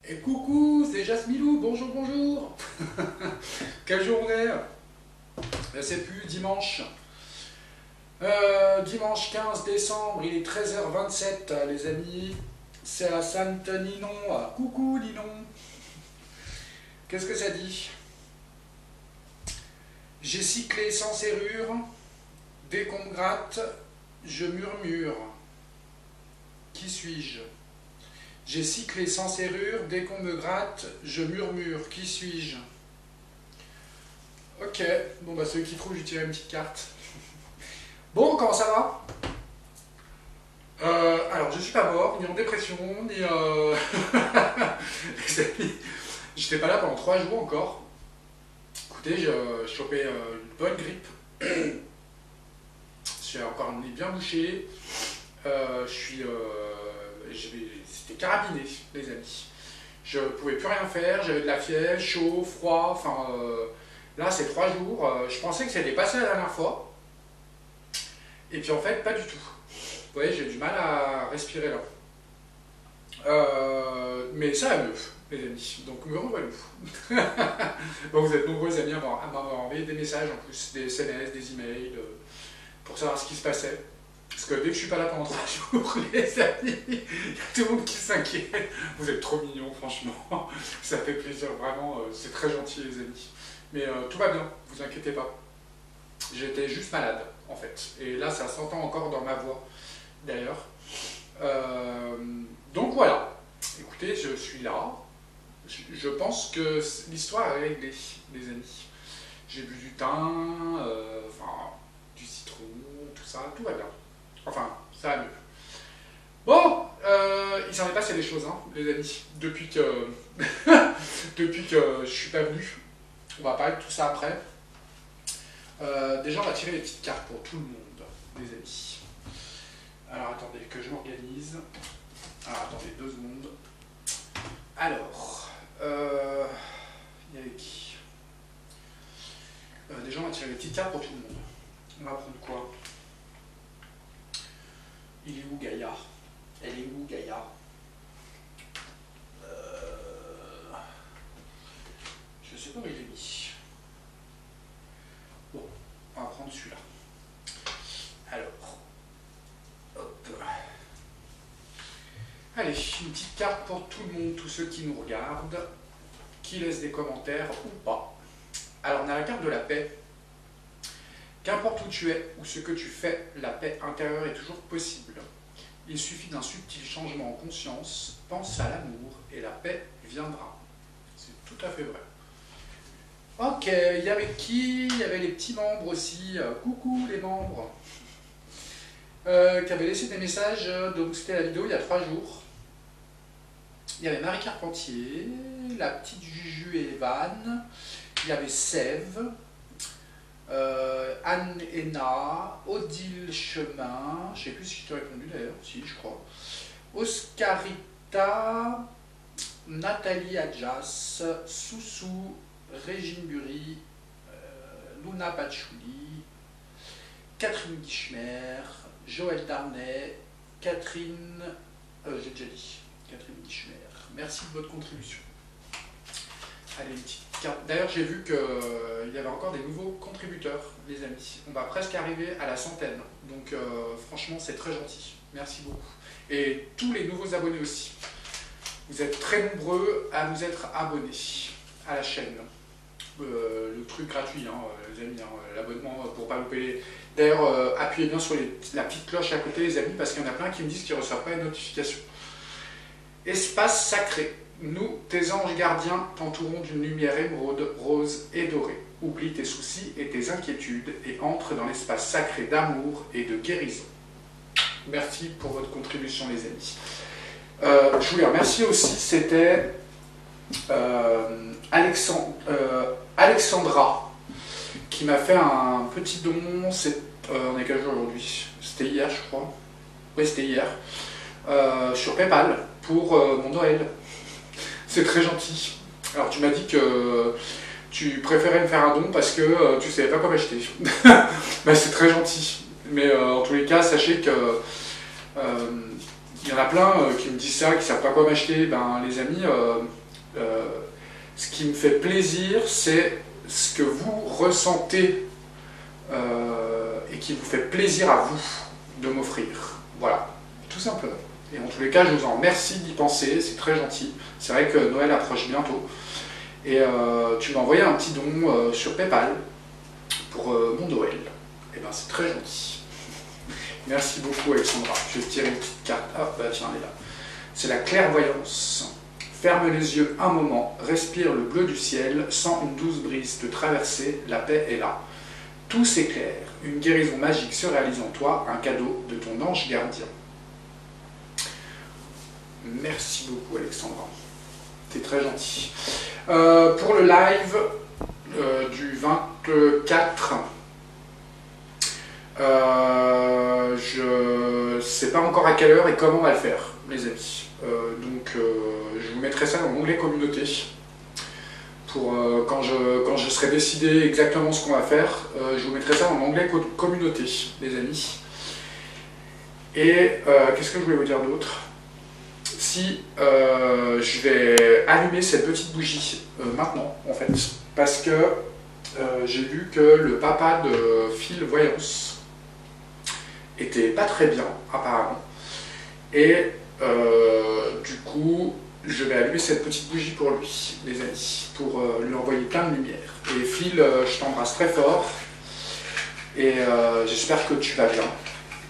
Et coucou, c'est Jasmilou, bonjour, bonjour. Quel jour on est? C'est plus dimanche. Dimanche 15 décembre, il est 13h27, les amis. C'est à Sainte-Ninon. Coucou, Ninon. Qu'est-ce que ça dit? J'ai cyclé sans serrure. Dès qu'on me gratte, je murmure. Qui suis-je? J'ai cyclé sans serrure, dès qu'on me gratte, je murmure. Qui suis-je? Ok, bon bah celui qui trouve, j'ai tiré une petite carte. Bon, comment ça va? Alors, je suis pas mort, ni en dépression, ni... Les amis, j'étais pas là pendant 3 jours encore. Écoutez, j'ai chopé une bonne grippe. J'ai encore un nez bien bouché. C'était carabiné, les amis. Je pouvais plus rien faire, j'avais de la fièvre, chaud, froid, enfin... là, c'est 3 jours. Je pensais que c'était passé la dernière fois. Et puis en fait, pas du tout. Vous voyez, j'ai du mal à respirer là. Mais ça va mieux, les amis. Donc, me revoilà. Bon, vous êtes nombreux amis à m'avoir envoyé des messages en plus, des SMS, des emails, pour savoir ce qui se passait. Parce que dès que je suis pas là pendant 3 jours, les amis, il y a tout le monde qui s'inquiète. Vous êtes trop mignons, franchement. Ça fait plaisir, vraiment. C'est très gentil, les amis. Mais tout va bien, vous inquiétez pas. J'étais juste malade, en fait. Et là, ça s'entend encore dans ma voix, d'ailleurs. Donc voilà. Écoutez, je suis là. Je pense que l'histoire est réglée, les amis. J'ai bu du thym, enfin, du citron, tout ça, tout va bien. Enfin, ça va mieux. Bon, il s'en est passé des choses, hein, les amis, depuis que, depuis que je suis pas venu. On va parler de tout ça après. Déjà, on va tirer les petites cartes pour tout le monde, les amis. Alors, attendez, que je m'organise. Alors, attendez 2 secondes. Alors, il y avait qui? Déjà, on va tirer les petites cartes pour tout le monde. On va prendre quoi? Il est où Gaïa? Elle est où Gaïa? Je sais pas où il est mis. Bon, on va prendre celui-là. Alors, hop. Allez, une petite carte pour tout le monde, tous ceux qui nous regardent, qui laissent des commentaires ou pas. Alors, on a la carte de la paix. Qu'importe où tu es ou ce que tu fais, la paix intérieure est toujours possible. Il suffit d'un subtil changement en conscience, pense à l'amour et la paix viendra. C'est tout à fait vrai. Ok, il y avait qui? Il y avait les petits membres aussi. Coucou les membres. Qui avaient laissé des messages. Donc c'était la vidéo il y a 3 jours. Il y avait Marie Carpentier, la petite Juju et Evan. Il y avait Sève. Anne Héna, Odile Chemin, je ne sais plus si je t'ai répondu d'ailleurs, si je crois, Oscarita, Nathalie Adjas, Soussou, Régine Bury, Luna Patchouli, Catherine Guichemer, Joël Darnay, Catherine, j'ai déjà dit, Catherine Guichemer, merci de votre contribution. Allez, une petite carte. D'ailleurs, j'ai vu qu'il y avait encore des nouveaux contributeurs, les amis. On va presque arriver à la 100aine. Donc, franchement, c'est très gentil. Merci beaucoup. Et tous les nouveaux abonnés aussi. Vous êtes très nombreux à nous être abonnés à la chaîne. Le truc gratuit, hein, les amis, hein, l'abonnement pour ne pas louper les... D'ailleurs, appuyez bien sur la petite cloche à côté, les amis, parce qu'il y en a plein qui me disent qu'ils ne reçoivent pas une notification. Espace sacré. Nous, tes anges gardiens, t'entourons d'une lumière émeraude, rose et dorée. Oublie tes soucis et tes inquiétudes et entre dans l'espace sacré d'amour et de guérison. Merci pour votre contribution, les amis. Je voulais remercier aussi, c'était Alexandra qui m'a fait un petit don. On est quel jour aujourd'hui? C'était hier, je crois. Oui, c'était hier. Sur PayPal pour mon Noël. C'est très gentil. Alors tu m'as dit que tu préférais me faire un don parce que tu savais pas quoi m'acheter. Ben, c'est très gentil. Mais en tous les cas, sachez que Il y en a plein qui me disent ça, qui ne savent pas quoi m'acheter. Ben, les amis, ce qui me fait plaisir, c'est ce que vous ressentez et qui vous fait plaisir à vous de m'offrir. Voilà, tout simplement. Et en tous les cas, je vous en remercie d'y penser, c'est très gentil. C'est vrai que Noël approche bientôt. Et tu m'as envoyé un petit don sur PayPal pour mon Noël. Et ben c'est très gentil. Merci beaucoup Alexandra. Je vais te tirer une petite carte. Ah bah tiens, elle est là. C'est la clairvoyance. Ferme les yeux un moment, respire le bleu du ciel, sens une douce brise te traverser, la paix est là. Tout s'éclaire, une guérison magique se réalise en toi, un cadeau de ton ange gardien. Merci beaucoup Alexandra. T'es très gentil. Pour le live du 24, je ne sais pas encore à quelle heure et comment on va le faire, les amis. Je vous mettrai ça dans l'onglet communauté. Pour quand je serai décidé exactement ce qu'on va faire, je vous mettrai ça dans l'onglet communauté, les amis. Et qu'est-ce que je voulais vous dire d'autre? Si je vais allumer cette petite bougie maintenant, en fait, parce que j'ai vu que le papa de Phil Voyance était pas très bien, apparemment. Et du coup, je vais allumer cette petite bougie pour lui, les amis, pour lui envoyer plein de lumière. Et Phil, je t'embrasse très fort, et j'espère que tu vas bien,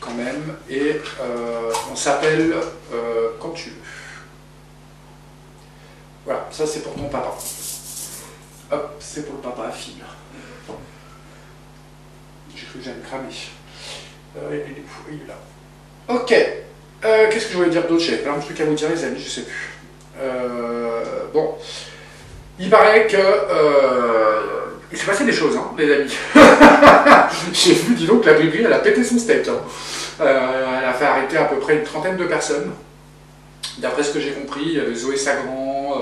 quand même, et on s'appelle quand tu veux. Voilà, ça c'est pour ton papa. Hop, c'est pour le papa à Phil. J'ai cru que j'allais cramer. Il est là. Ok, qu'est-ce que je voulais dire d'autre? J'ai plein de trucs à vous dire les amis, je sais plus. Bon, il paraît que il s'est passé des choses, hein, les amis. J'ai vu, dis donc, la Bribri, elle a pété son steak. Hein. Elle a fait arrêter à peu près une trentaine de personnes. D'après ce que j'ai compris, il y avait Zoé Sagrand,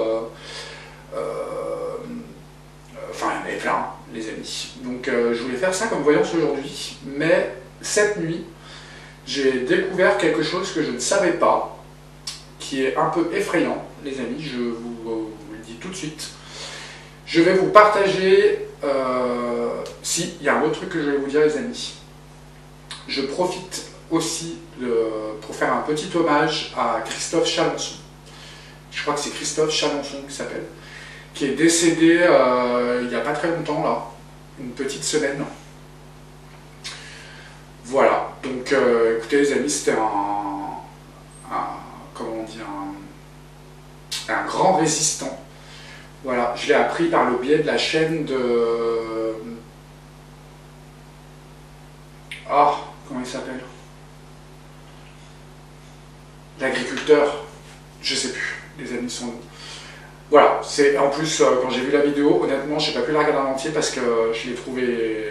enfin il y en avait plein, les amis. Donc je voulais faire ça comme voyance aujourd'hui, mais cette nuit, j'ai découvert quelque chose que je ne savais pas, qui est un peu effrayant, les amis, je vous le dis tout de suite. Je vais vous partager, si, il y a un autre truc que je vais vous dire les amis. Je profite aussi pour faire un petit hommage à Christophe Chalençon. Je crois que c'est Christophe Chalençon qui s'appelle, qui est décédé il n'y a pas très longtemps, là, une petite semaine. Voilà, donc écoutez les amis, c'était comment on dit, un grand résistant. Voilà, je l'ai appris par le biais de la chaîne de... Ah, comment il s'appelle? L'agriculteur, je sais plus, les amis sont... Voilà, c'est en plus, quand j'ai vu la vidéo, honnêtement, j'ai pas pu la regarder en entier parce que je l'ai trouvé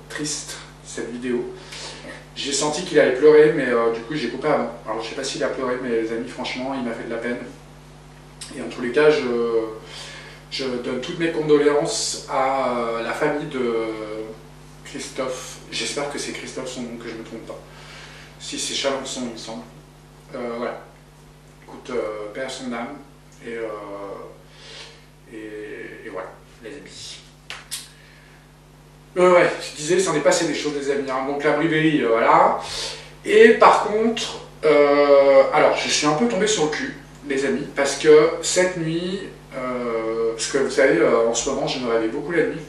triste, cette vidéo. J'ai senti qu'il allait pleurer, mais du coup j'ai coupé avant. Alors je sais pas s'il a pleuré, mais les amis, franchement, il m'a fait de la peine. Et en tous les cas, je donne toutes mes condoléances à la famille de Christophe. J'espère que c'est Christophe son nom, que je ne me trompe pas. Si c'est Chalençon, il me semble. Voilà. Écoute, paix à son âme. Et voilà, les amis. Ouais, je disais, il s'en est passé des choses, les amis. Hein. Donc la Bribri, voilà. Et par contre, alors je suis un peu tombé sur le cul, les amis, parce que cette nuit, parce que vous savez, en ce moment, je me réveille beaucoup la nuit.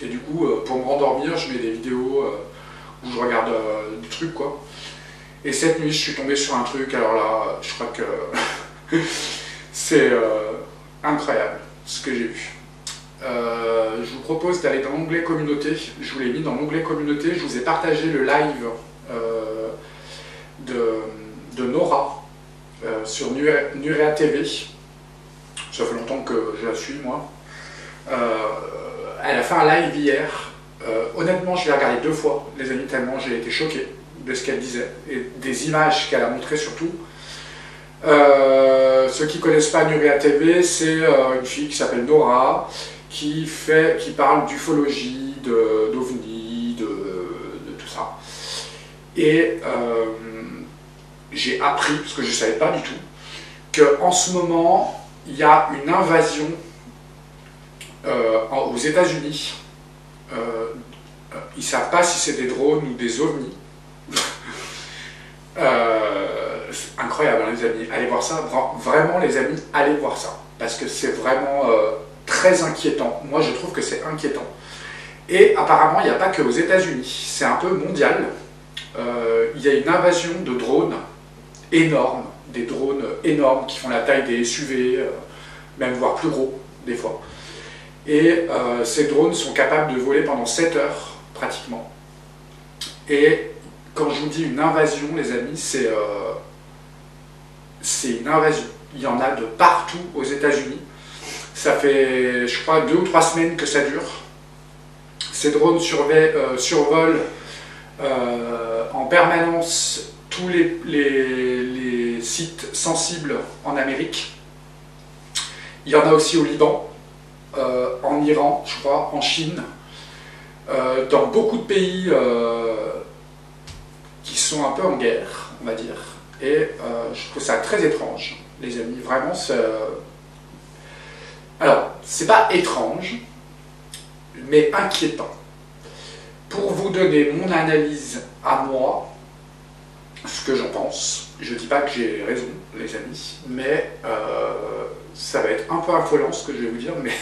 Et du coup, pour me rendormir, je mets des vidéos où je regarde des trucs, quoi. Et cette nuit, je suis tombé sur un truc, alors là, je crois que c'est incroyable ce que j'ai vu. Je vous propose d'aller dans l'onglet communauté. Je vous l'ai mis dans l'onglet communauté. Je vous ai partagé le live de Nora sur Nurea TV. Ça fait longtemps que je la suis, moi. Elle a fait un live hier. Honnêtement, je l'ai regardé 2 fois, les amis, tellement j'ai été choqué de ce qu'elle disait et des images qu'elle a montrées surtout. Ceux qui ne connaissent pas Nurea TV, c'est une fille qui s'appelle Nora, qui parle d'ufologie, d'ovnis, de tout ça. Et j'ai appris, parce que je ne savais pas du tout, qu'en ce moment, il y a une invasion aux États-Unis. Ils ne savent pas si c'est des drones ou des ovnis. C'est incroyable, hein, les amis. Allez voir ça. Vraiment, les amis, allez voir ça. Parce que c'est vraiment très inquiétant. Moi, je trouve que c'est inquiétant. Et apparemment, il n'y a pas que aux États-Unis. C'est un peu mondial. Il y a une invasion de drones énormes. Des drones énormes qui font la taille des SUV, même voire plus gros, des fois. Et ces drones sont capables de voler pendant 7 heures, pratiquement. Et quand je vous dis une invasion, les amis, c'est une invasion. Il y en a de partout aux États-Unis. Ça fait, je crois, 2 ou 3 semaines que ça dure. Ces drones survolent en permanence tous les sites sensibles en Amérique. Il y en a aussi au Liban, en Iran, je crois, en Chine, dans beaucoup de pays qui sont un peu en guerre, on va dire. Et je trouve ça très étrange, les amis. Vraiment, alors, c'est pas étrange, mais inquiétant. Pour vous donner mon analyse à moi, ce que j'en pense, je dis pas que j'ai raison, les amis, mais ça va être un peu affolant ce que je vais vous dire, mais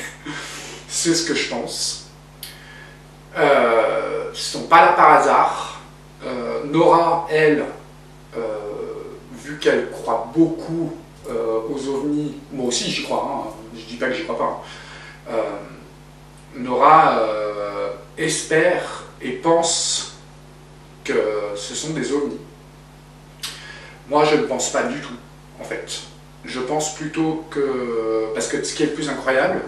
c'est ce que je pense. Ils ne sont pas là par hasard. Nora, elle, vu qu'elle croit beaucoup aux ovnis, moi aussi j'y crois, hein, je dis pas que j'y crois pas. Nora espère et pense que ce sont des ovnis. Moi, je ne pense pas du tout, en fait. Je pense plutôt que... Parce que ce qui est le plus incroyable,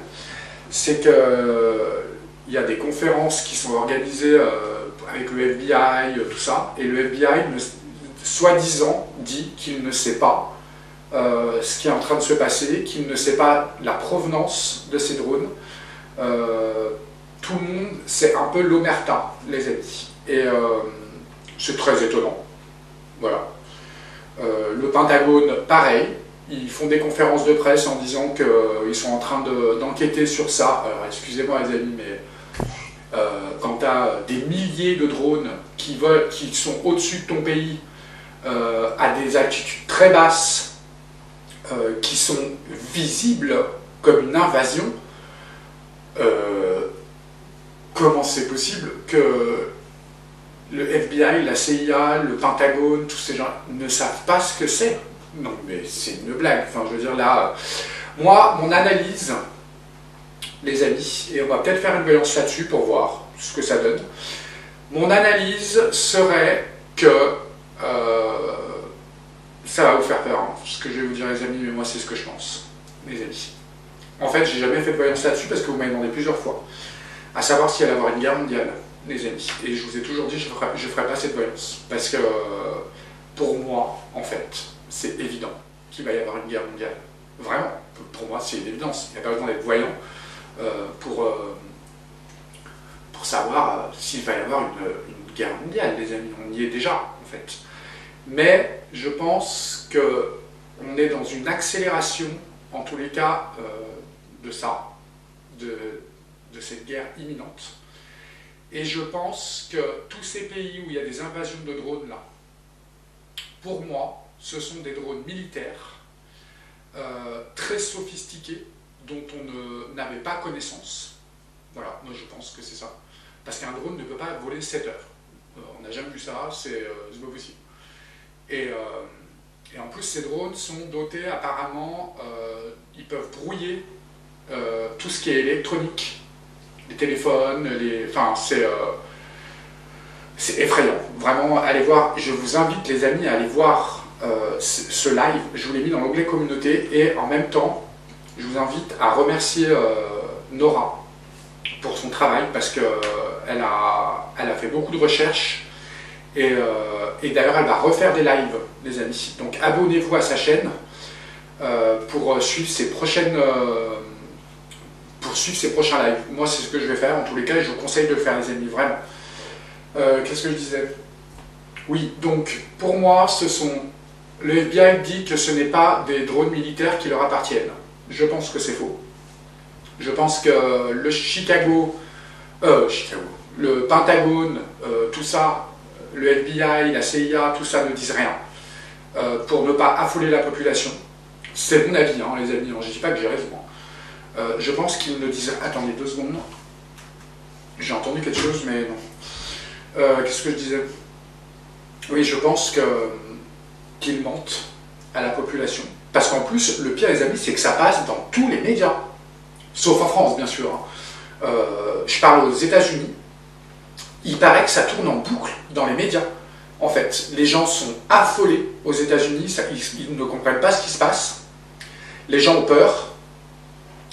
c'est qu'il y a des conférences qui sont organisées avec le FBI, tout ça, et le FBI, soi-disant, dit qu'il ne sait pas ce qui est en train de se passer, qu'il ne sait pas la provenance de ces drones. Tout le monde, c'est un peu l'omerta, les amis. Et c'est très étonnant. Voilà. Le Pentagone, pareil, ils font des conférences de presse en disant qu'ils sont en train d'enquêter sur ça. Alors, excusez-moi les amis, mais quand tu as des milliers de drones qui sont au-dessus de ton pays, à des altitudes très basses, qui sont visibles comme une invasion, comment c'est possible que le FBI, la CIA, le Pentagone, tous ces gens ne savent pas ce que c'est? Non, mais c'est une blague. Enfin, je veux dire, là, moi, mon analyse, les amis, et on va peut-être faire une voyance là-dessus pour voir ce que ça donne. Mon analyse serait que ça va vous faire peur, hein, ce que je vais vous dire, les amis, mais moi, c'est ce que je pense, les amis. En fait, j'ai jamais fait de voyance là-dessus parce que vous m'avez demandé plusieurs fois à savoir s'il allait y avoir une guerre mondiale, les amis. Et je vous ai toujours dit, je ne ferai pas cette voyance. Parce que, pour moi, en fait, c'est évident qu'il va y avoir une guerre mondiale. Vraiment, pour moi, c'est une évidence. Il n'y a pas besoin d'être voyant pour savoir s'il va y avoir une guerre mondiale, les amis. On y est déjà, en fait. Mais je pense qu'on est dans une accélération, en tous les cas, de ça, de cette guerre imminente. Et je pense que tous ces pays où il y a des invasions de drones là, pour moi, ce sont des drones militaires très sophistiqués dont on n'avait pas connaissance. Voilà, moi je pense que c'est ça. Parce qu'un drone ne peut pas voler 7 heures. On n'a jamais vu ça, c'est pas possible. Et en plus, ces drones sont dotés apparemment, ils peuvent brouiller tout ce qui est électronique, les téléphones, enfin c'est effrayant. Vraiment, allez voir, je vous invite les amis à aller voir ce live, je vous l'ai mis dans l'onglet communauté, et en même temps, je vous invite à remercier Nora pour son travail, parce qu'elle a fait beaucoup de recherches, et d'ailleurs elle va refaire des lives, les amis. Donc abonnez-vous à sa chaîne pour suivre ses prochains lives. Moi c'est ce que je vais faire en tous les cas, et je vous conseille de le faire, les amis, vraiment. Qu'est-ce que je disais? Oui, donc pour moi, le FBI dit que ce n'est pas des drones militaires qui leur appartiennent. Je pense que c'est faux. Je pense que le Pentagone, tout ça, le FBI, la CIA, tout ça ne disent rien pour ne pas affoler la population. C'est mon avis, hein, les amis, je ne dis pas que j'ai raison. Je pense qu'ils ne disent... Attendez 2 secondes. J'ai entendu quelque chose, mais non. Qu'est-ce que je disais? Oui, je pense qu'ils mentent à la population. Parce qu'en plus, le pire, les amis, c'est que ça passe dans tous les médias. Sauf en France, bien sûr. Hein. Je parle aux États-Unis. Il paraît que ça tourne en boucle dans les médias. En fait, les gens sont affolés aux États-Unis. Ils ne comprennent pas ce qui se passe. Les gens ont peur.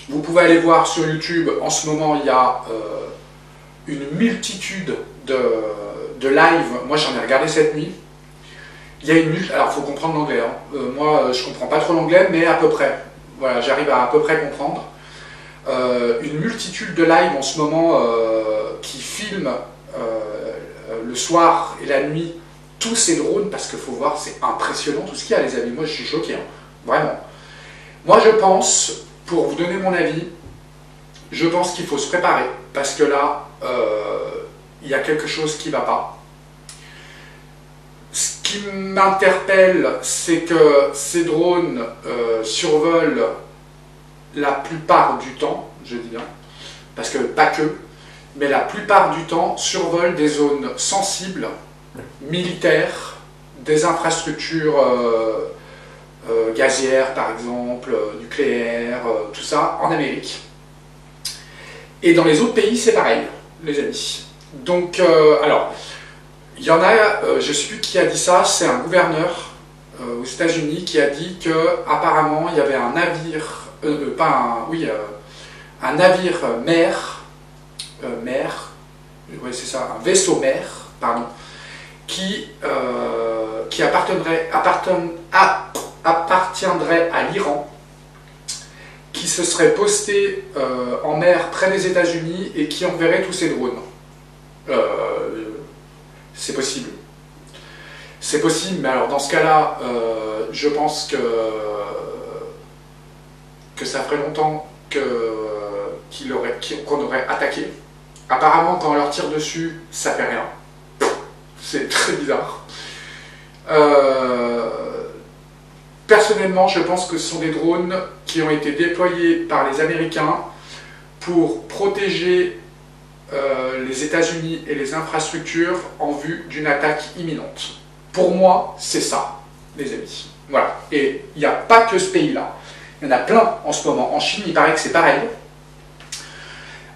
Vous pouvez aller voir sur YouTube, en ce moment, il y a une multitude de live. Moi, j'en ai regardé cette nuit. Il y a une multitude. Alors, il faut comprendre l'anglais. Hein. Moi, je ne comprends pas trop l'anglais, mais à peu près. Voilà, j'arrive à peu près comprendre. Une multitude de live en ce moment qui filment le soir et la nuit tous ces drones, parce qu'il faut voir, c'est impressionnant tout ce qu'il y a, les amis. Moi, je suis choqué. Hein. Vraiment. Moi, je pense, pour vous donner mon avis, je pense qu'il faut se préparer, parce que là, il y a quelque chose qui ne va pas. Ce qui m'interpelle, c'est que ces drones survolent la plupart du temps, je dis bien, parce que pas que, mais la plupart du temps survolent des zones sensibles, militaires, des infrastructures gazières par exemple, nucléaires, tout ça, en Amérique. Et dans les autres pays, c'est pareil, les amis. Donc, alors, il y en a, je ne sais plus qui a dit ça, c'est un gouverneur aux États-Unis qui a dit qu'apparemment il y avait un navire, un navire ouais, c'est ça, un vaisseau mer, pardon, qui appartiendrait à l'Iran, qui se serait posté en mer près des États-Unis et qui enverrait tous ces drones. C'est possible. C'est possible, mais alors dans ce cas-là, je pense que ça ferait longtemps qu'on aurait attaqué. Apparemment, quand on leur tire dessus, ça fait rien. C'est très bizarre. Personnellement, je pense que ce sont des drones qui ont été déployés par les Américains pour protéger les États-Unis et les infrastructures en vue d'une attaque imminente. Pour moi, c'est ça, les amis. Voilà. Et il n'y a pas que ce pays-là. Il y en a plein en ce moment. En Chine, il paraît que c'est pareil.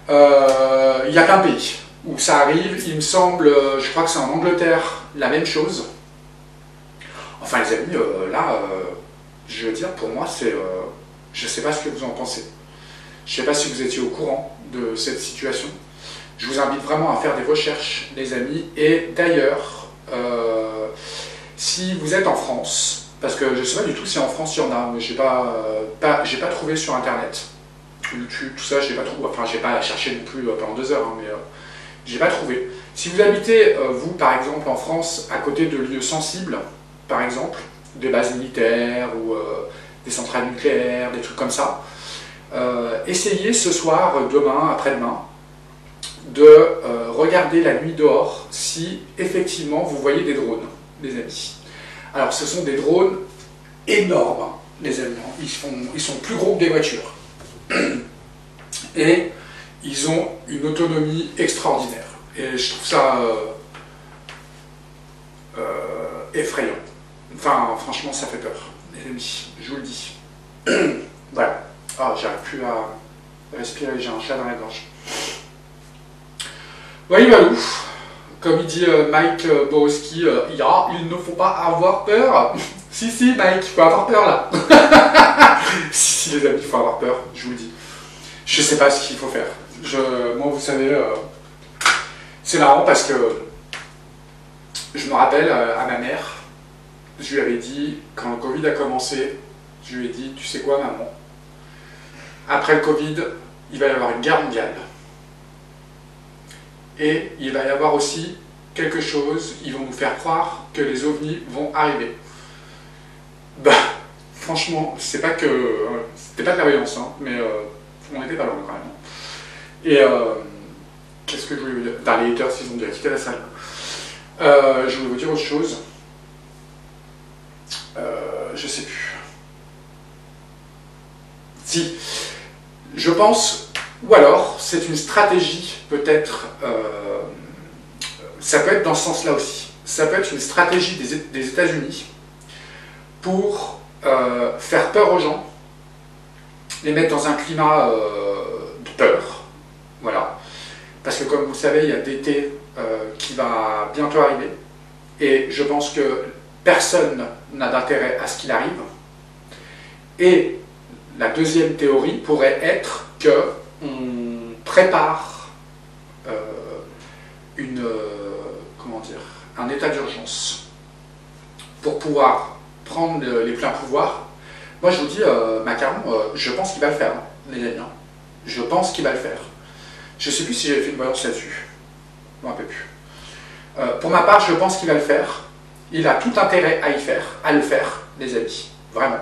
Il n'y a qu'un pays où ça arrive. Il me semble, je crois que c'est en Angleterre, la même chose. Enfin, les amis, là, je veux dire, pour moi, c'est... je ne sais pas ce que vous en pensez. Je ne sais pas si vous étiez au courant de cette situation. Je vous invite vraiment à faire des recherches, les amis. Et d'ailleurs, si vous êtes en France, parce que je ne sais pas du tout si en France il y en a, mais j'ai pas trouvé sur Internet. YouTube, tout ça, j'ai pas trouvé. Enfin, j'ai pas cherché non plus pendant 2 heures, hein, mais j'ai pas trouvé. Si vous habitez, vous, par exemple, en France, à côté de lieux sensibles, par exemple, des bases militaires ou des centrales nucléaires, des trucs comme ça, essayez ce soir, demain, après-demain, de regarder la nuit dehors si effectivement vous voyez des drones, les amis. Alors ce sont des drones énormes, les amis. Ils sont plus gros que des voitures. Et ils ont une autonomie extraordinaire. Et je trouve ça effrayant. Enfin, franchement, ça fait peur, les amis, je vous le dis. Voilà. Ah, j'arrive plus à respirer, j'ai un chat dans la gorge. Oui, Valou, comme il dit Mike Borowski, il ne faut pas avoir peur. Si, Mike, il faut avoir peur là. si, les amis, il faut avoir peur, je vous le dis. Je sais pas ce qu'il faut faire. Moi, vous savez, c'est marrant parce que je me rappelle à ma mère, je lui avais dit, quand le Covid a commencé, je lui ai dit, tu sais quoi, maman, après le Covid, il va y avoir une guerre mondiale. Et il va y avoir aussi quelque chose, ils vont nous faire croire que les ovnis vont arriver. Bah, franchement, c'est pas que... c'était pas de la voyance, hein, mais on n'était pas loin quand même. Et qu'est-ce que je voulais vous dire? Dans les haters, ils ont déjà quitté la salle. Je voulais vous dire autre chose. Je sais plus. Si, je pense, ou alors c'est une stratégie peut-être, ça peut être dans ce sens-là aussi. Ça peut être une stratégie des États-Unis pour faire peur aux gens, les mettre dans un climat de peur, voilà. Parce que comme vous savez, il y a l'été qui va bientôt arriver, et je pense que personne n'a d'intérêt à ce qu'il arrive. Et la deuxième théorie pourrait être qu'on prépare un état d'urgence pour pouvoir prendre les pleins pouvoirs. Moi je vous dis, Macron, je pense qu'il va le faire, hein, les amis. Hein. Je pense qu'il va le faire. Je ne sais plus si j'avais fait une voyance là-dessus. Je ne me rappelle plus. Pour ma part, je pense qu'il va le faire. Il a tout intérêt à le faire, les amis. Vraiment.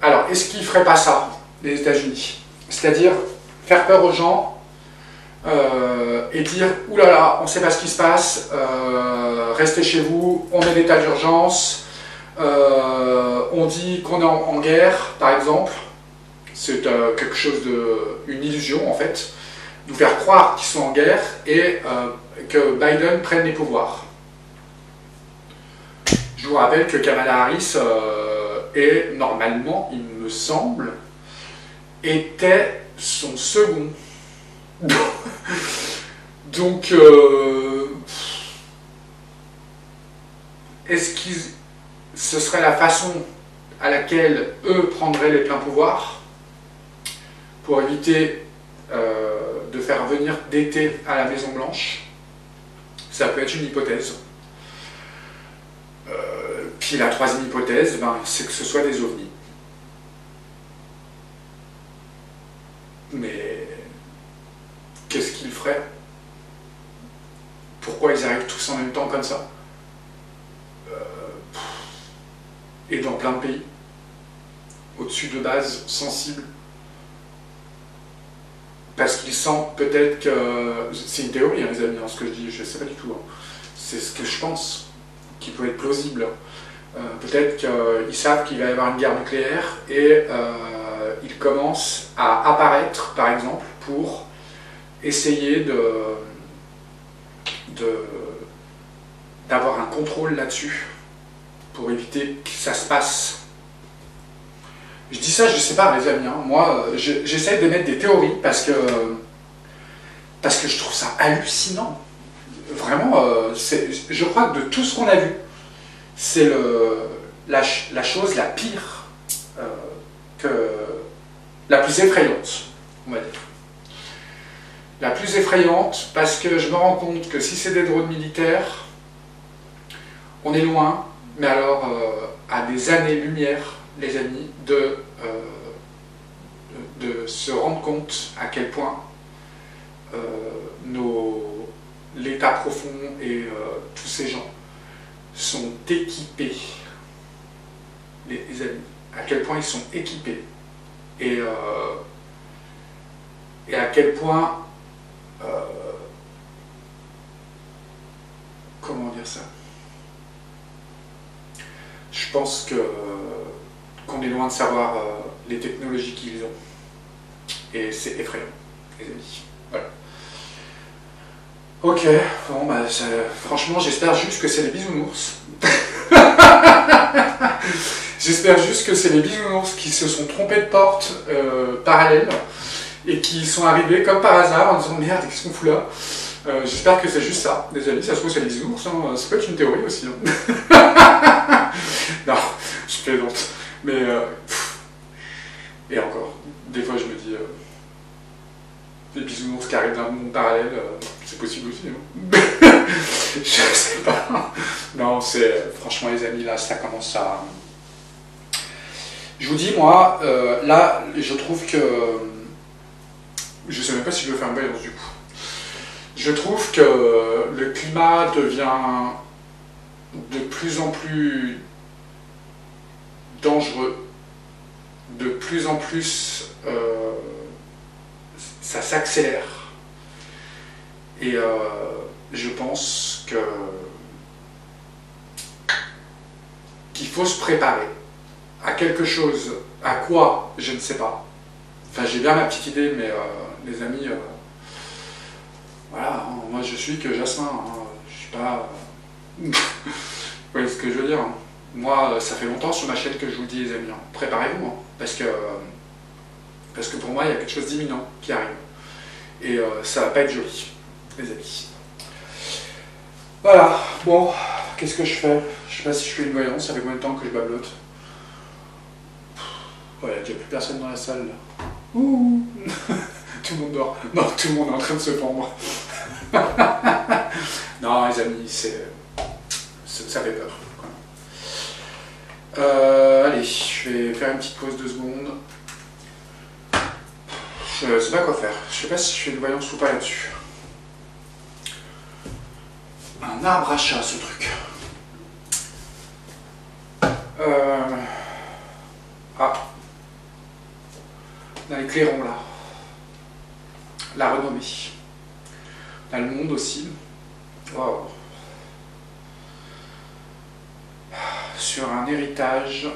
Alors, est-ce qu'ils ne feraient pas ça, les États-Unis? C'est-à-dire faire peur aux gens et dire « Ouh là là, on ne sait pas ce qui se passe, restez chez vous, on met l'état d'urgence, on dit qu'on est en guerre, par exemple. » C'est quelque chose une illusion, en fait. Nous faire croire qu'ils sont en guerre et que Biden prenne les pouvoirs. Je vous rappelle que Kamala Harris est, normalement, il me semble, était son second. Donc, est-ce que ce serait la façon à laquelle eux prendraient les pleins pouvoirs pour éviter de faire venir d'été à la Maison Blanche? Ça peut être une hypothèse. Puis la troisième hypothèse, c'est que ce soit des ovnis. Mais qu'est-ce qu'ils feraient? Pourquoi ils arrivent tous en même temps comme ça? Et dans plein de pays, au-dessus de bases sensibles. Parce qu'ils sentent peut-être que... C'est une théorie, hein, les amis, hein, ce que je dis, je ne sais pas du tout. Hein. C'est ce que je pense, qui peut être plausible. Peut-être qu'ils savent qu'il va y avoir une guerre nucléaire et ils commencent à apparaître, par exemple, pour essayer d'avoir un contrôle là-dessus, pour éviter que ça se passe. Je dis ça, je ne sais pas, les amis. Hein. Moi, j'essaie d'émettre des théories parce que je trouve ça hallucinant. Vraiment, je crois que de tout ce qu'on a vu, c'est la chose la pire, la plus effrayante, on va dire. La plus effrayante parce que je me rends compte que si c'est des drones militaires, on est loin, mais alors à des années-lumière, les amis, de se rendre compte à quel point l'État profond et tous ces gens sont équipés, les amis, à quel point ils sont équipés et à quel point comment dire ça, je pense qu'on est loin de savoir les technologies qu'ils ont. Et c'est effrayant, les amis. Voilà. Ok, bon, franchement, j'espère juste que c'est les bisounours. J'espère juste que c'est les bisounours qui se sont trompés de porte parallèle et qui sont arrivés comme par hasard en disant merde, qu'est-ce qu'on fout là? J'espère que c'est juste ça, les amis. Ça se trouve, c'est les bisounours, hein. Ça peut être une théorie aussi. Hein. Non, je plaisante. Mais, et encore, des fois je me dis, les bisounours qui arrivent d'un monde parallèle, c'est possible aussi. Hein. Je sais pas. Non, franchement, les amis, là, ça commence à... Je vous dis, moi, là, je trouve que... Je sais même pas si je veux faire une balance, du coup. Je trouve que le climat devient de plus en plus dangereux, de plus en plus ça s'accélère. Et je pense qu'il faut se préparer à quelque chose. À quoi, je ne sais pas. Enfin, j'ai bien ma petite idée, mais les amis, voilà, hein, moi je suis que Jasmin, hein, je suis pas... Vous voyez ce que je veux dire, hein. Moi, ça fait longtemps sur ma chaîne que je vous le dis, les amis, hein. Préparez-vous, hein, parce que pour moi, il y a quelque chose d'imminent qui arrive. Et ça va pas être joli, les amis. Voilà, bon, qu'est-ce que je fais? Je sais pas si je fais une voyance, ça fait combien de temps que je bablote? Ouais, il n'y a déjà plus personne dans la salle, là. Ouh. Tout le monde dort. Non, tout le monde est en train de se pendre. Non, les amis, ça fait peur. Allez, je vais faire une petite pause de secondes. Je sais pas quoi faire. Je sais pas si je fais une voyance ou pas là-dessus. Un arbre à chat, ce truc. Ah. On a les clairons, là. La renommée. On a le monde aussi. Wow. Sur un héritage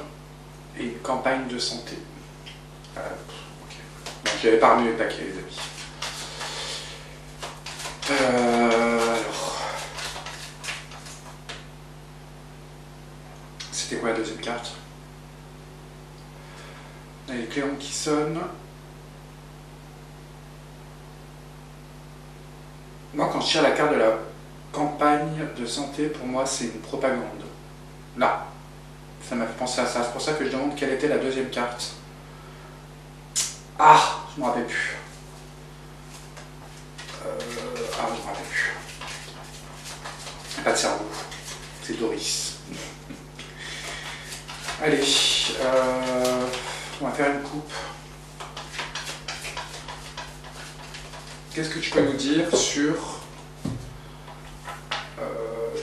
et une campagne de santé. Okay. Bon, j'avais pas remis les paquets, les amis. Alors. C'était quoi la deuxième carte? On a les clairons qui sonnent. Moi, quand je tire la carte de la campagne de santé, pour moi, c'est une propagande. Là. Ça m'a fait penser à ça. C'est pour ça que je demande quelle était la deuxième carte. Ah, je ne me rappelle plus. Je ne me rappelle plus. Pas de cerveau. C'est Doris. Allez, on va faire une coupe. Qu'est-ce que tu peux nous dire sur...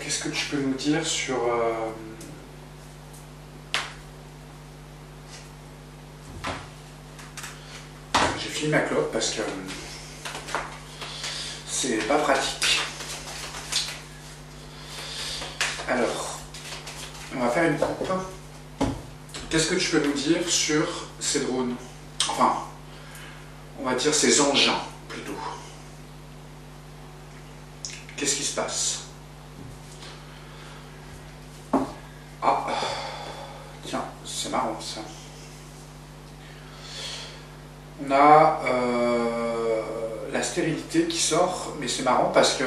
qu'est-ce que tu peux nous dire sur... J'ai fini ma clope parce que c'est pas pratique. Alors, on va faire une coupe. Qu'est-ce que tu peux nous dire sur ces drones? Enfin, on va dire ces engins, plutôt. Qu'est-ce qui se passe? Ah, tiens, c'est marrant ça. On a la stérilité qui sort, mais c'est marrant parce que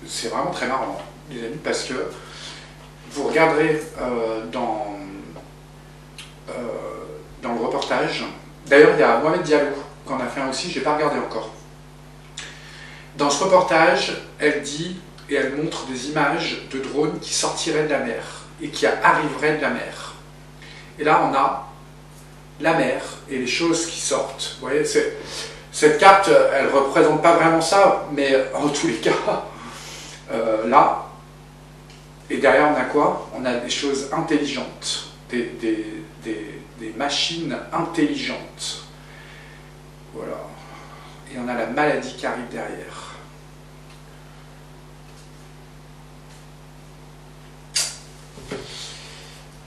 c'est vraiment très marrant, les amis, parce que vous regarderez dans le reportage. D'ailleurs, il y a Mohamed Diallo qui en a fait un aussi, je n'ai pas regardé encore. Dans ce reportage, elle dit et elle montre des images de drones qui sortiraient de la mer et qui arriveraient de la mer. Et là, on a la mer et les choses qui sortent. Vous voyez, cette carte, elle ne représente pas vraiment ça, mais en tous les cas, là, et derrière, on a quoi? On a des choses intelligentes, des machines intelligentes. Voilà. Et on a la maladie qui arrive derrière.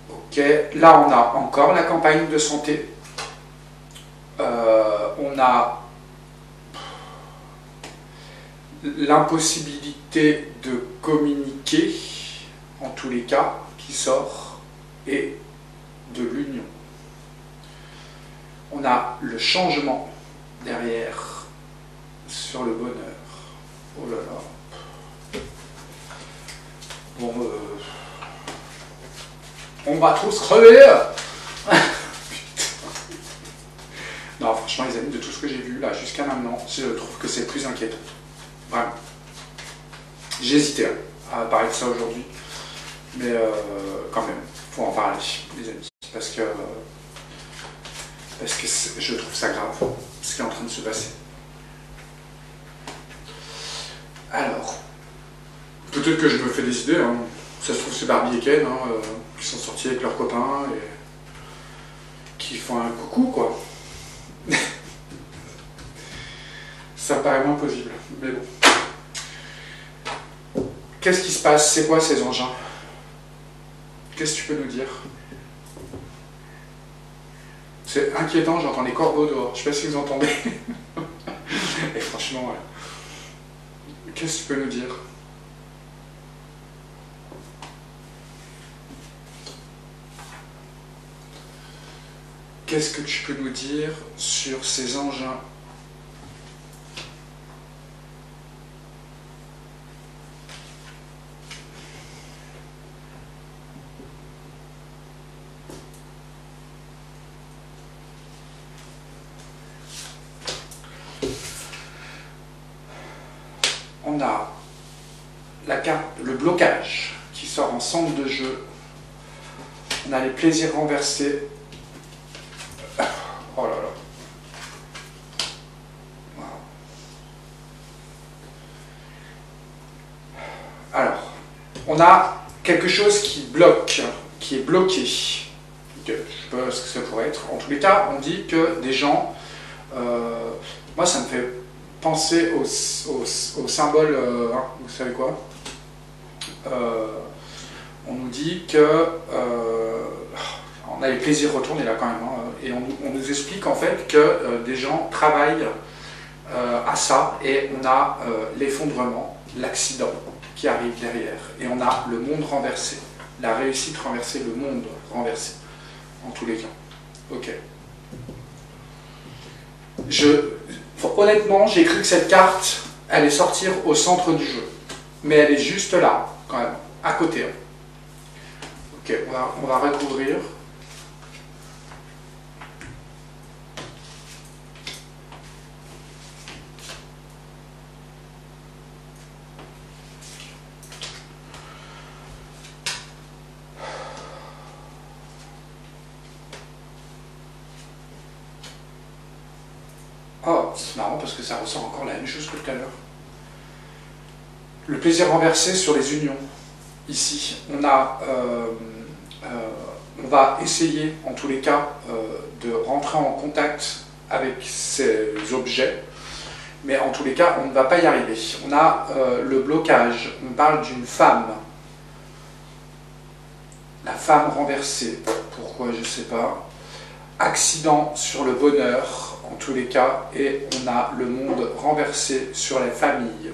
Ok, là on a encore la campagne de santé. On a l'impossibilité de communiquer, en tous les cas, qui sort, et de l'union. On a le changement derrière sur le bonheur. Oh là là. Bon, on va tous crever. Non, franchement, les amis, de tout ce que j'ai vu là jusqu'à maintenant, je trouve que c'est plus inquiétant. Vraiment. J'ai hésité à parler de ça aujourd'hui, mais quand même, il faut en parler, les amis, parce que je trouve ça grave, ce qui est en train de se passer. Alors, peut-être que je me fais des idées, hein. Ça se trouve c'est Barbie et Ken, hein, qui sont sortis avec leurs copains et qui font un coucou, quoi. Ça paraît moins possible, mais bon. Qu'est-ce qui se passe? C'est quoi ces engins? Qu'est-ce que tu peux nous dire? C'est inquiétant, j'entends les corbeaux dehors. Je sais pas si vous entendez. Et franchement, ouais. Qu'est-ce que tu peux nous dire? Qu'est-ce que tu peux nous dire sur ces engins? On a la carte, le blocage qui sort en centre de jeu. On a les plaisirs renversés. Oh là là. Wow. Alors, on a quelque chose qui bloque, qui est bloqué. Je ne sais pas ce que ça pourrait être. En tous les cas, on dit que des gens... moi, ça me fait penser au symbole... hein, vous savez quoi? On nous dit que... on a les plaisirs retournés là quand même, hein, et on nous explique en fait que des gens travaillent à ça, et on a l'effondrement, l'accident qui arrive derrière, et on a le monde renversé, la réussite renversée, le monde renversé, en tous les cas. Ok. Honnêtement, j'ai cru que cette carte allait sortir au centre du jeu, mais elle est juste là, quand même, à côté. Ok, on va recouvrir. Oh, c'est marrant parce que ça ressort encore la même chose que tout à l'heure. Le plaisir renversé sur les unions. Ici, on va essayer, en tous les cas, de rentrer en contact avec ces objets, mais en tous les cas, on ne va pas y arriver. On a le blocage, on parle d'une femme. La femme renversée, pourquoi, je ne sais pas. Accident sur le bonheur, en tous les cas, et on a le monde renversé sur les familles.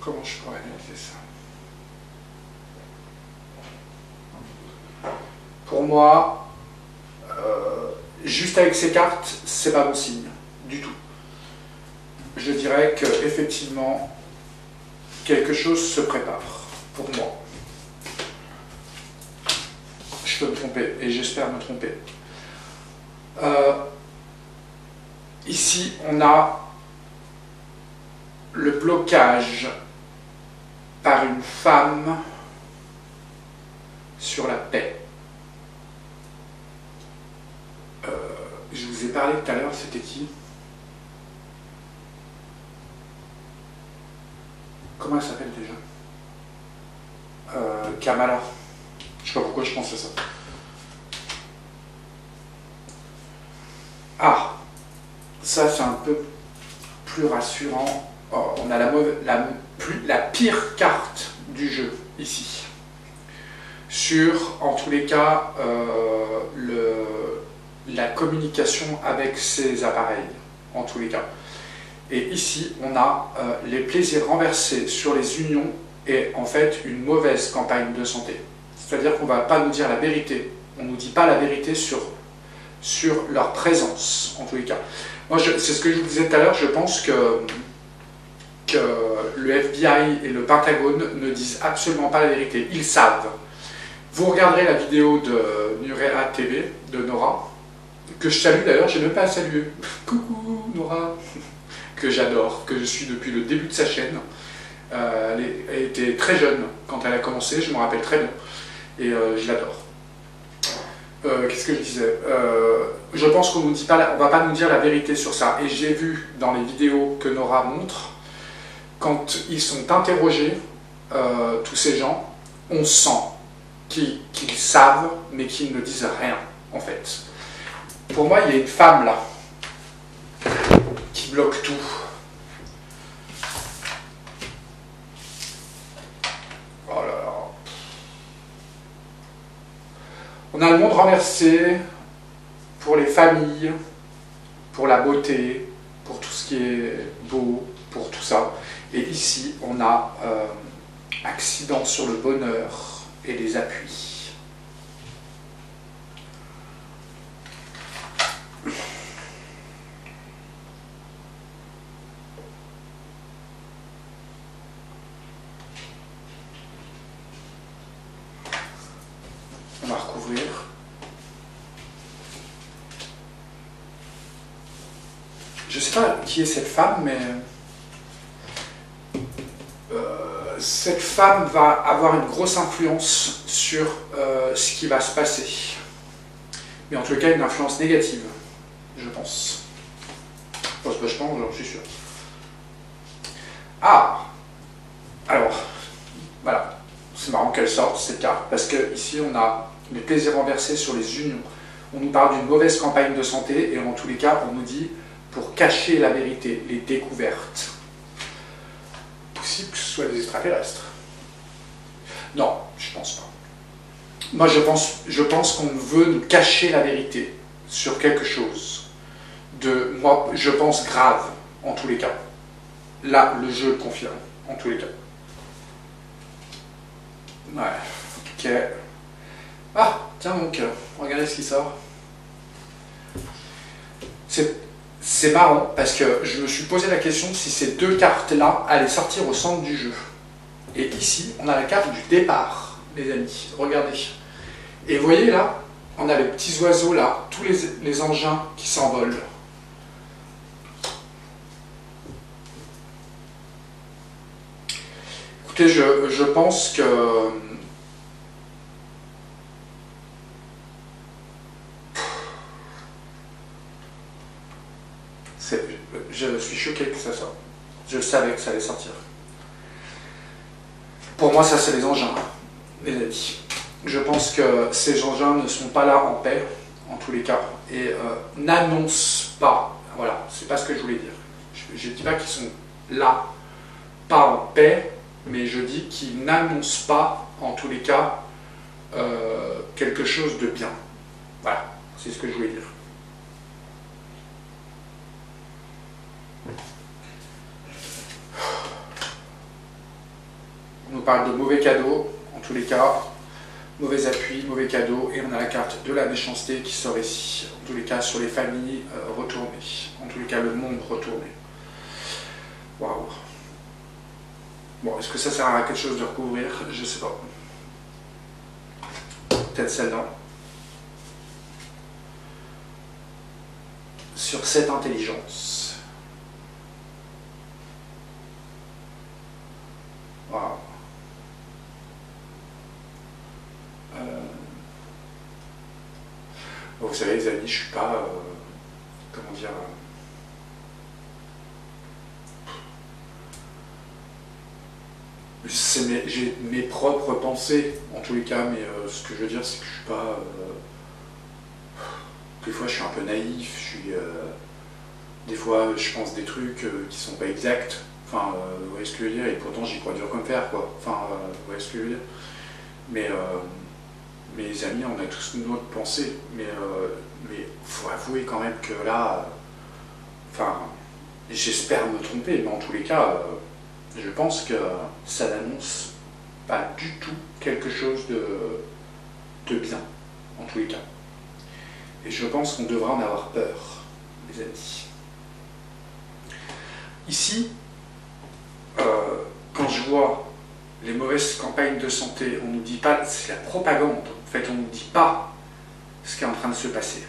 Comment je pourrais analyser ça? Pour moi, juste avec ces cartes, c'est pas bon signe, du tout. Je dirais qu'effectivement, quelque chose se prépare, pour moi. Je peux me tromper, et j'espère me tromper. Ici, on a le blocage par une femme sur la paix. Je vous ai parlé tout à l'heure, c'était qui? Comment elle s'appelle déjà? Kamala. Je sais pas pourquoi je pense à ça. Ah, ça c'est un peu plus rassurant. Oh, on a la pire carte du jeu ici. Sur, en tous les cas, la communication avec ces appareils, en tous les cas. Et ici, on a les plaisirs renversés sur les unions et en fait une mauvaise campagne de santé. C'est-à-dire qu'on ne va pas nous dire la vérité. On ne nous dit pas la vérité sur leur présence, en tous les cas. Moi, c'est ce que je vous disais tout à l'heure, je pense que le FBI et le Pentagone ne disent absolument pas la vérité. Ils savent. Vous regarderez la vidéo de Nurea TV, de Nora, que je salue d'ailleurs, je n'ai même pas à saluer. Coucou Nora, que j'adore, que je suis depuis le début de sa chaîne. Elle était très jeune quand elle a commencé, je m'en rappelle très bien. et je l'adore. Qu'est-ce que je disais? Je pense qu'on ne va pas nous dire la vérité sur ça. Et j'ai vu dans les vidéos que Nora montre, quand ils sont interrogés, tous ces gens, on sent qu'ils savent, mais qu'ils ne disent rien, en fait. Pour moi, il y a une femme là, qui bloque tout. Oh là là. On a le monde renversé pour les familles, pour la beauté, pour tout ce qui est beau, pour tout ça. Et ici, on a accident sur le bonheur et les appuis. On va recouvrir. Je ne sais pas qui est cette femme, mais cette femme va avoir une grosse influence sur ce qui va se passer. Mais en tout cas, une influence négative, je pense. Enfin, je pense, j'en suis sûr. Ah! Alors, voilà. C'est marrant qu'elle sorte, cette carte, parce que ici, on a les plaisirs renversés sur les unions. On nous parle d'une mauvaise campagne de santé, et en tous les cas, on nous dit, pour cacher la vérité, les découvertes. Possible que ce soit des extraterrestres. Non, je pense pas. Moi, je pense qu'on veut nous cacher la vérité sur quelque chose de, moi, je pense, grave, en tous les cas. Là, le jeu le confirme, en tous les cas. Ouais, ok. Ah, tiens donc, regardez ce qui sort. C'est marrant, parce que je me suis posé la question si ces deux cartes-là allaient sortir au centre du jeu. Et ici, on a la carte du départ, les amis. Regardez. Et vous voyez là, on a les petits oiseaux là, tous les engins qui s'envolent. Écoutez, je pense que... Je suis choqué que ça sorte. Je savais que ça allait sortir. Pour moi, ça c'est les engins, les amis. Je pense que ces engins ne sont pas là en paix, en tous les cas, et n'annoncent pas, voilà, c'est pas ce que je voulais dire. Je ne dis pas qu'ils sont là, pas en paix, mais je dis qu'ils n'annoncent pas, en tous les cas, quelque chose de bien. Voilà, c'est ce que je voulais dire. On nous parle de mauvais cadeaux, en tous les cas, mauvais appui, mauvais cadeaux, et on a la carte de la méchanceté qui sort ici, en tous les cas sur les familles retournées, en tous les cas le monde retourné. Waouh. Bon, est-ce que ça sert à quelque chose de recouvrir? Je sais pas. Peut-être celle-là. Sur cette intelligence. Waouh. Bon, vous savez les amis, je suis pas, comment dire, j'ai mes propres pensées en tous les cas, mais ce que je veux dire c'est que je suis pas, des fois je suis un peu naïf, des fois je pense des trucs qui sont pas exacts, enfin vous voyez ce que je veux dire, et pourtant j'y crois dur comme fer quoi, enfin vous voyez ce que je veux dire, mais mes amis, on a tous notre pensée, mais faut avouer quand même que là, enfin, j'espère me tromper, mais en tous les cas, je pense que ça n'annonce pas du tout quelque chose de bien, en tous les cas. Et je pense qu'on devrait en avoir peur, les amis. Ici, quand je vois les mauvaises campagnes de santé, on ne nous dit pas, c'est la propagande, en fait on ne nous dit pas ce qui est en train de se passer.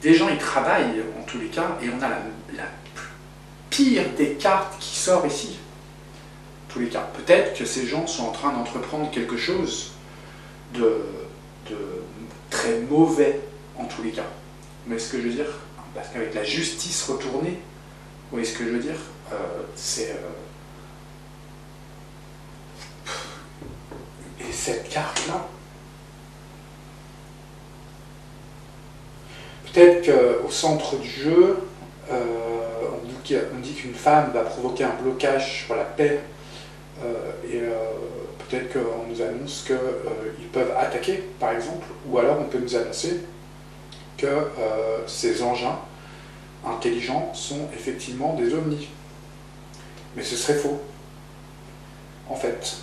Des gens ils travaillent en tous les cas, et on a la pire des cartes qui sort ici. En tous les cas, peut-être que ces gens sont en train d'entreprendre quelque chose de, de très mauvais en tous les cas. Vous voyez ce que je veux dire? Parce qu'avec la justice retournée, vous voyez ce que je veux dire? C'est... Et cette carte-là, peut-être qu'au centre du jeu, on dit qu'une femme va provoquer un blocage sur la paix, et peut-être qu'on nous annonce qu'ils peuvent attaquer, par exemple, ou alors on peut nous annoncer que ces engins intelligents sont effectivement des ovnis. Mais ce serait faux, en fait.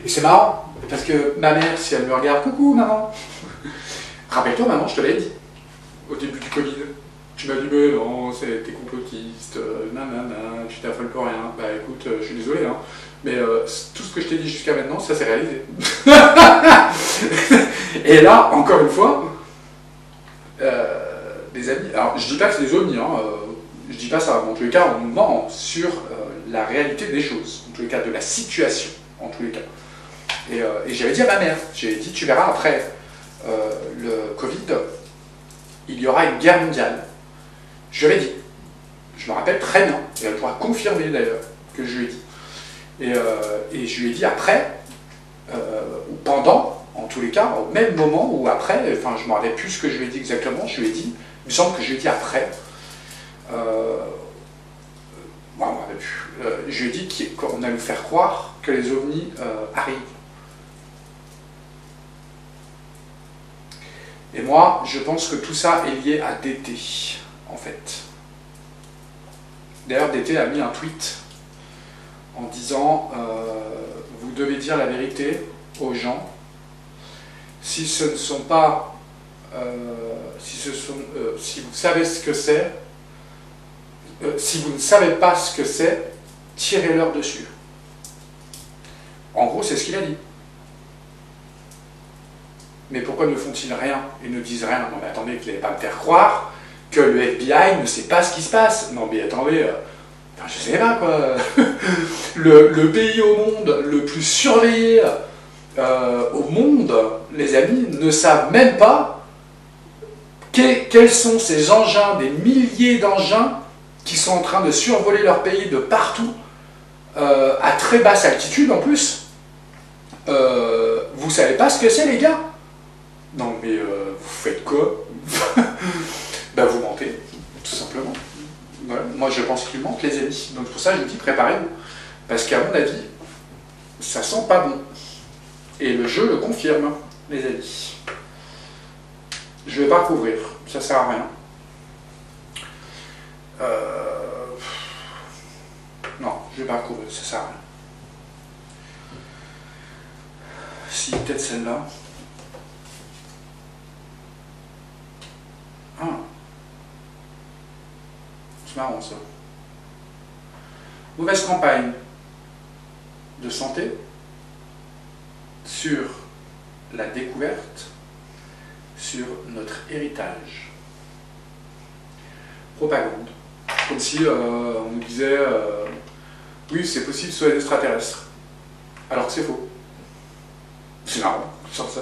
Et c'est marrant, parce que ma mère, si elle me regarde, coucou maman, rappelle-toi maman, je te l'ai dit, au début du Covid, tu m'as dit mais non, t'es complotiste, nanana, tu t'affoles pour rien. Bah écoute, je suis désolé, hein, mais tout ce que je t'ai dit jusqu'à maintenant, ça s'est réalisé. Et là, encore une fois, des amis, alors je dis pas que c'est des ovnis, hein, je dis pas ça, en tous les cas, on nous ment sur la réalité des choses, en tous les cas, de la situation, en tous les cas. Et j'avais dit à ma mère, j'avais dit, tu verras, après le Covid, il y aura une guerre mondiale. Je lui ai dit, je me rappelle très bien, et elle pourra confirmer d'ailleurs que je lui ai dit. Et je lui ai dit après, ou pendant, en tous les cas, au même moment ou après, enfin je ne me rappelle plus ce que je lui ai dit exactement, je lui ai dit, il me semble que je lui ai dit après, bon, je lui ai dit qu'on allait nous faire croire que les ovnis arrivent. Et moi, je pense que tout ça est lié à DT, en fait. D'ailleurs, DT a mis un tweet en disant vous devez dire la vérité aux gens. Si ce ne sont pas... si vous savez ce que c'est, si vous ne savez pas ce que c'est, tirez-leur dessus. En gros, c'est ce qu'il a dit. Mais pourquoi ne font-ils rien et ne disent rien? Non mais attendez, vous n'allez pas me faire croire que le FBI ne sait pas ce qui se passe. Non mais attendez, enfin, je sais pas quoi. le pays au monde le plus surveillé au monde, les amis, ne savent même pas quels sont ces engins, des milliers d'engins qui sont en train de survoler leur pays de partout, à très basse altitude en plus. Vous savez pas ce que c'est les gars? Non mais vous faites quoi? Ben vous mentez, tout simplement. Voilà. Moi je pense qu'ils mentent les amis, donc pour ça je vous dis préparez-vous. Parce qu'à mon avis, ça sent pas bon. Et le jeu le confirme, les amis. Je vais pas couvrir, ça sert à rien. Non, je vais pas couvrir, ça sert à rien. Si, peut-être celle-là. Ah. C'est marrant ça. Mauvaise campagne de santé sur la découverte, sur notre héritage. Propagande. Comme si on nous disait oui, c'est possible que ce soit des extraterrestres. Alors que c'est faux. C'est marrant, je sors ça.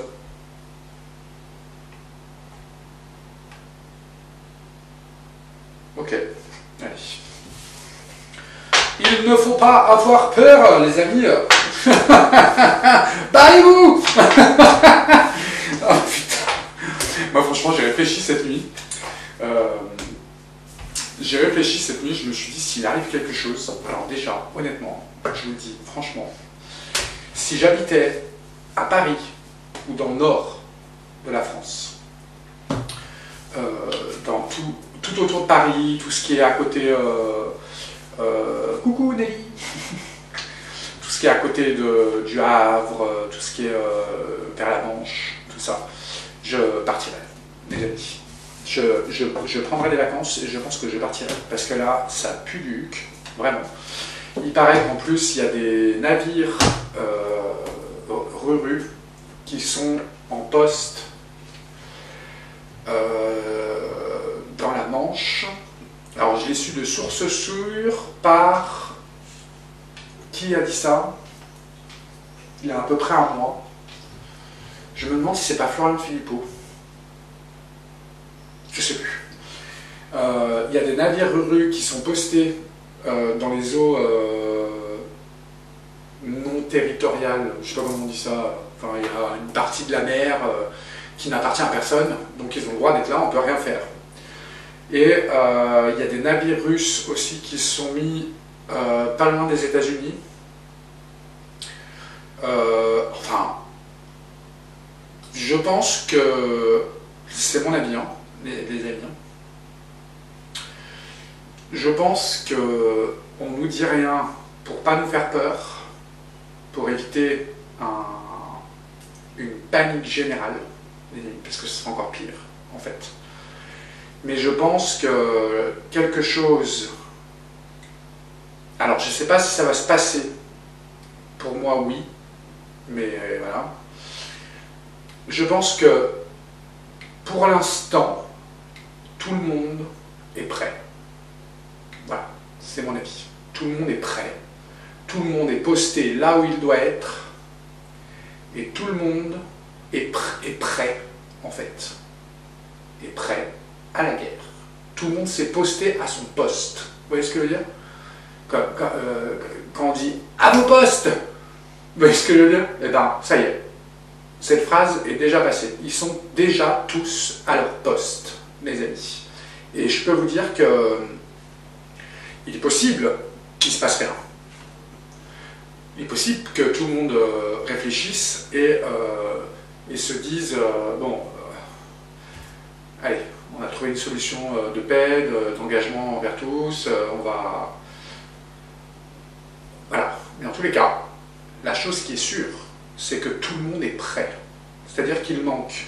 Ok, allez. Il ne faut pas avoir peur, les amis. Barrez-vous. Oh putain. Moi franchement j'ai réfléchi cette nuit. Je me suis dit s'il arrive quelque chose, alors déjà, honnêtement, je vous le dis, franchement, si j'habitais à Paris ou dans le nord de la France, dans tout autour de Paris, tout ce qui est à côté... coucou Nelly. Tout ce qui est à côté du Havre, tout ce qui est vers la Manche, tout ça, je partirais, les amis. Je prendrai des vacances et je pense que je partirai, parce que là, ça pue du huc, vraiment. Il paraît qu'en plus, il y a des navires ruraux qui sont en poste dans la Manche. Alors, je l'ai su de source sûre par... Qui a dit ça? Il y a à peu près un mois. Je me demande si c'est pas Florian Philippot. Je sais plus. Il y a des navires ruraux qui sont postés dans les eaux non territoriales, je sais pas comment on dit ça, enfin il y a une partie de la mer qui n'appartient à personne, donc ils ont le droit d'être là, on peut rien faire. Et il y a des navires russes aussi qui se sont mis pas loin des États-Unis. Enfin, je pense que c'est mon avis, hein, les amis. Je pense qu'on ne nous dit rien pour pas nous faire peur, pour éviter une panique générale, parce que ce sera encore pire en fait. Mais je pense que quelque chose... Alors je ne sais pas si ça va se passer, pour moi oui, mais voilà. Je pense que pour l'instant, tout le monde est prêt. Voilà, c'est mon avis. Tout le monde est prêt. Tout le monde est posté là où il doit être. Et tout le monde est prêt, en fait. Est prêt à la guerre. Tout le monde s'est posté à son poste. Vous voyez ce que je veux dire? Quand on dit « à vos postes », vous voyez ce que je veux dire? Eh bien, ça y est. Cette phrase est déjà passée. Ils sont déjà tous à leur poste, mes amis. Et je peux vous dire que il est possible qu'il ne se passe rien. Il est possible que tout le monde réfléchisse et se dise bon, allez, on a trouvé une solution de paix, d'engagement envers tous, on va... Voilà. Mais en tous les cas, la chose qui est sûre, c'est que tout le monde est prêt. C'est-à-dire qu'il manque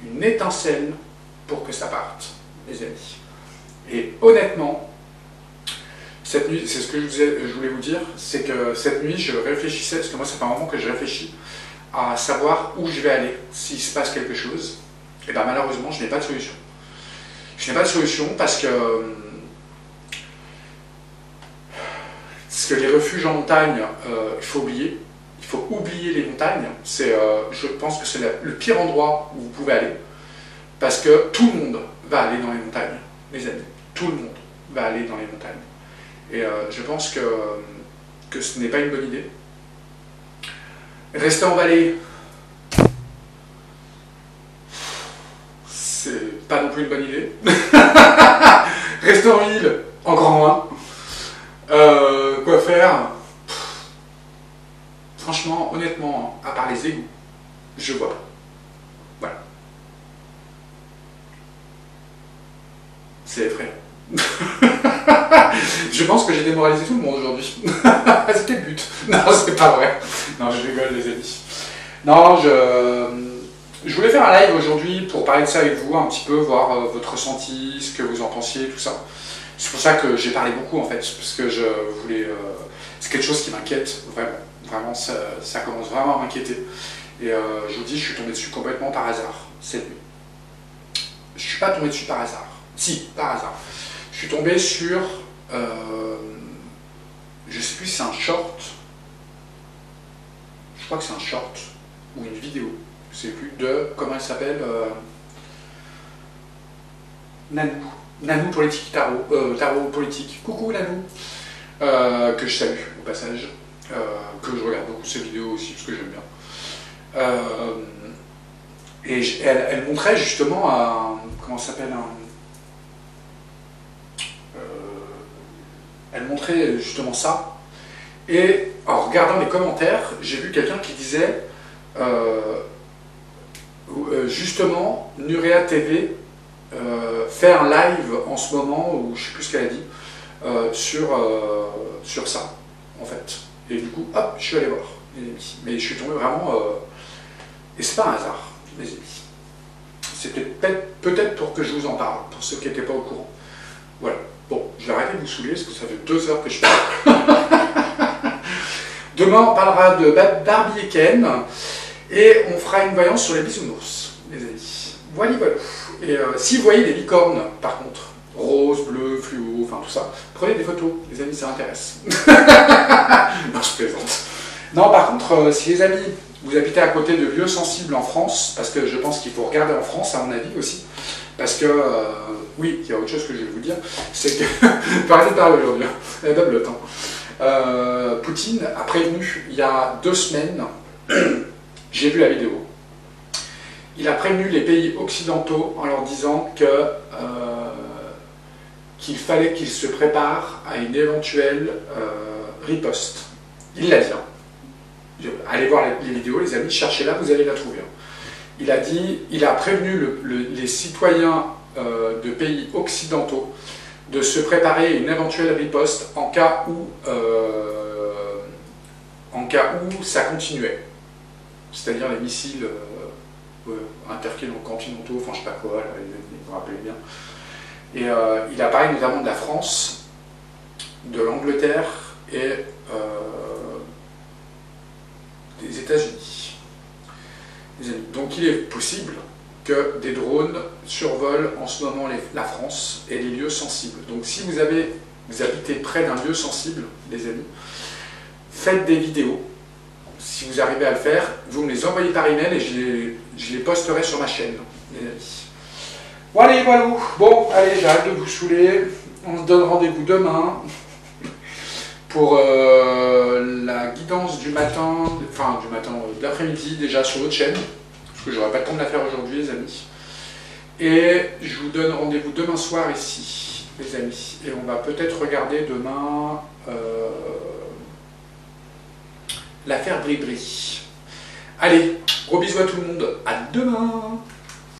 une étincelle pour que ça parte, les amis. Et honnêtement, cette nuit, c'est ce que je voulais vous dire, c'est que cette nuit, je réfléchissais, parce que moi, ça fait un moment que je réfléchis à savoir où je vais aller s'il se passe quelque chose. Et bien malheureusement, je n'ai pas de solution. Je n'ai pas de solution parce que les refuges en montagne, il faut oublier. Il faut oublier les montagnes. Je pense que c'est le pire endroit où vous pouvez aller. Parce que tout le monde va aller dans les montagnes, les amis. Tout le monde va aller dans les montagnes. Et je pense que ce n'est pas une bonne idée. Rester en vallée, c'est pas non plus une bonne idée. Rester en ville, encore moins. Quoi faire? Franchement, honnêtement, à part les égouts, je vois pas. Voilà. C'est effrayant. Je pense que j'ai démoralisé tout le monde aujourd'hui. C'était le but. Non, c'est pas vrai. Non, je rigole, les amis. Non, je voulais faire un live aujourd'hui pour parler de ça avec vous, un petit peu, voir votre ressenti, ce que vous en pensiez, tout ça. C'est pour ça que j'ai parlé beaucoup, en fait, parce que je voulais... c'est quelque chose qui m'inquiète, vraiment. Vraiment, ça commence vraiment à m'inquiéter. Et je vous dis, je suis tombé dessus complètement par hasard, cette nuit. Je suis pas tombé dessus par hasard. Si, par hasard. Je suis tombé sur... je sais plus si c'est un short. Je crois que c'est un short ou une vidéo. Je sais plus de... Comment elle s'appelle Nanou. Nanou politique tarot. Tarot politique. Coucou Nanou. Que je salue au passage. Que je regarde beaucoup ces vidéos aussi parce que j'aime bien. Et elle montrait justement un... Comment ça s'appelle elle montrait justement ça. Et en regardant les commentaires, j'ai vu quelqu'un qui disait justement Nurea TV fait un live en ce moment, ou je ne sais plus ce qu'elle a dit, sur ça, en fait. Et du coup, hop, je suis allé voir, les amis. Mais je suis tombé vraiment... et c'est pas un hasard, les amis. C'était peut-être pour que je vous en parle, pour ceux qui n'étaient pas au courant. Voilà. Bon, je vais arrêter de vous saouler, parce que ça fait 2 heures que je parle. Demain, on parlera de Barbie et Ken, et on fera une voyance sur les bisounours, les amis. Voilà, voilà. Et si vous voyez des licornes, par contre, rose, bleu, fluo, enfin tout ça, prenez des photos, les amis, ça intéresse. Non, je plaisante. Non, par contre, si les amis, vous habitez à côté de lieux sensibles en France, parce que je pense qu'il faut regarder en France, à mon avis aussi, parce que, oui, il y a autre chose que je vais vous dire, c'est que, faut arrêter de parler aujourd'hui, il y a double temps. Poutine a prévenu, il y a 2 semaines, j'ai vu la vidéo, il a prévenu les pays occidentaux en leur disant que qu'il fallait qu'ils se préparent à une éventuelle riposte. Il l'a dit. Hein. Allez voir les vidéos, les amis, cherchez-la, vous allez la trouver. Il a dit, il a prévenu les citoyens de pays occidentaux de se préparer à une éventuelle riposte en cas où ça continuait. C'est-à-dire les missiles intercontinentaux, enfin je sais pas quoi, là, vous vous rappelez bien. Et il a parlé notamment de la France, de l'Angleterre et des États-Unis. Donc il est possible que des drones survolent en ce moment la France et les lieux sensibles. Donc si vous habitez près d'un lieu sensible, les amis, faites des vidéos. Si vous arrivez à le faire, vous me les envoyez par email et je les posterai sur ma chaîne, les amis. Voilà, voilà. Bon, allez, j'arrête de vous saouler. On se donne rendez-vous demain pour la guidance du matin, de l'après-midi déjà sur votre chaîne, parce que j'aurai pas le temps de la faire aujourd'hui, les amis. Et je vous donne rendez-vous demain soir ici, les amis. Et on va peut-être regarder demain l'affaire Bribri. Allez, gros bisous à tout le monde. À demain.